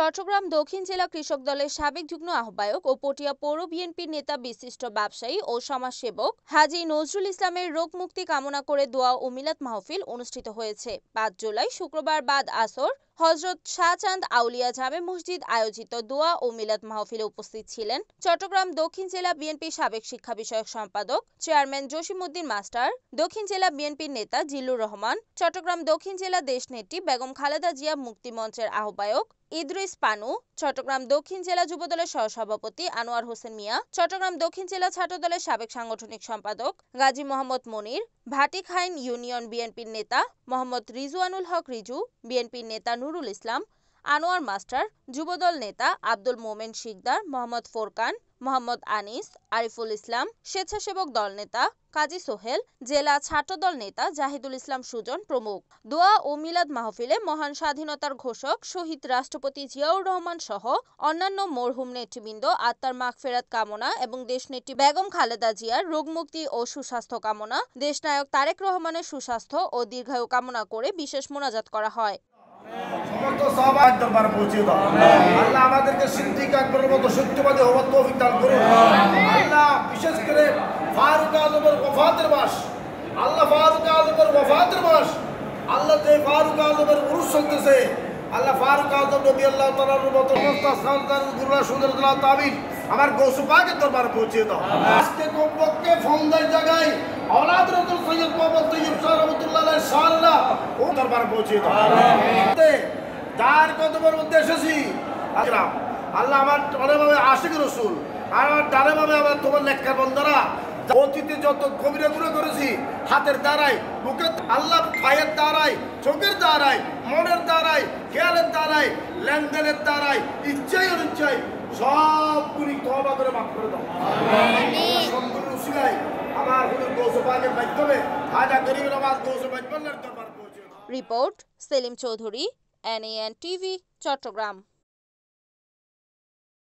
চট্টগ্রাম দক্ষিণ জেলা কৃষক দলের সাবেক যুগ্ম আহ্বায়ক ও পটিয়া পৌর বিএনপির নেতা বিশিষ্ট ব্যবসায়ী ও সমাজসেবক হাজী নজরুল ইসলামের রোগ মুক্তি কামনা করে দোয়া ও মিলাদ মাহফিল অনুষ্ঠিত হয়েছে। ৫ জুলাই শুক্রবার বাদ আসর হযরত শাহচাঁদ আউলিয়া জামে মসজিদ আয়োজিত দোয়া ও মিলাদ মাহফিলে উপস্থিত ছিলেন চট্টগ্রাম দক্ষিণ জেলা বিএনপির সাবেক শিক্ষা বিষয়ক সম্পাদক চেয়ারম্যান জসিমউদ্দিন মাস্টার, দক্ষিণ জেলা বিএনপির নেতা জিল্লুর রহমান, চট্টগ্রাম দক্ষিণ জেলা দেশনেত্রী বেগম খালেদা জিয়া মুক্তি মঞ্চের আহ্বায়ক ইদ্রিস পানু, চট্টগ্রাম দক্ষিণ জেলা যুবদলের সহসভাপতি আনোয়ার হোসেন মিয়া, চট্টগ্রাম দক্ষিণ জেলা ছাত্রদলের সাবেক সাংগঠনিক সম্পাদক গাজী মোহাম্মদ মনির, ভাটিখাইন ইউনিয়ন বিএনপির নেতা মোহাম্মদ রিজওয়ানুল হক রিজু, বিএনপির নেতা নুরুল ইসলাম, আনোয়ার মাস্টার, যুবদল নেতা আব্দুল মোমেন শিকদার, মোহাম্মদ ফোরকান, মোহাম্মদ আনিস, আরিফুল ইসলাম, স্বেচ্ছাসেবক দল নেতা কাজী সোহেল, জেলা ছাত্রদল নেতা জাহিদুল ইসলাম সুজন প্রমুখ। দোয়া ও মিলাদ মাহফিলে মহান স্বাধীনতার ঘোষক শহীদ রাষ্ট্রপতি জিয়াউর রহমান সহ অন্যান্য মরহুম নেতৃবৃন্দ আত্মার মাগফিরাত কামনা এবং দেশনেত্রী বেগম খালেদা জিয়ার রোগমুক্তি ও সুস্বাস্থ্য কামনা, দেশনায়ক তারেক রহমানের সুস্বাস্থ্য ও দীর্ঘায়ু কামনা করে বিশেষ মোনাজাত করা হয়। সমস্ত সাহাবায়ে দরবারে পৌঁছে দাও। আল্লাহ আমাদেরকে সিদ্দিক আকবরের মতো সত্যবাদী হওয়ার তৌফিক দান করুন। আল্লাহ বিশেষ করে ফারুক আজমের ওফাতের মাস, আল্লাহ ফারুক আজমের ওফাতের মাস, আল্লাহ যে ফারুক আজমের উরুস চলতেছে, আল্লাহ ফারুক আজম রাদিয়াল্লাহু তাআলার মতো সমস্ত সালতান গুরুরা সুন্দরদুল্লাহ তাবিন আমার গৌসে পাকের দরবারে পৌঁছে দাও। আজকে কমপক্ষে ফন্দাই জায়গায় औलाद रसूल सैयद मोहम्मद तैयब शाह रहमতুল্লাহ আলাইহি সাল্লাহ ও দরবারে পৌঁছে দাও। যার কদমের মধ্যে এসেছি আল্লাহ আমার অনেকভাবে আশিক রসুল আর আমার ডানেভাবে আমার তোমার লেখার বন্ধুরা অতীতে যত কবিরা গুলো করেছি হাতের দ্বারাই, মুখের আল্লাহ পায়ের দ্বারাই, চোখের দ্বারাই, মনের দ্বারাই, খেয়ালের দ্বারাই, লেনদেনের দ্বারাই, ইচ্ছাই অনিচ্ছাই সবগুলি তওবা করে মাফ করে দাও। সম্পূর্ণ উসিলায় আমার হুজুর গৌসে পাকের মাধ্যমে হাজা গরিবের আওয়াজ গৌসে পাকের দরবারে পৌঁছে দাও। Report Selim Chowdhury, NAN TV, Chittagong.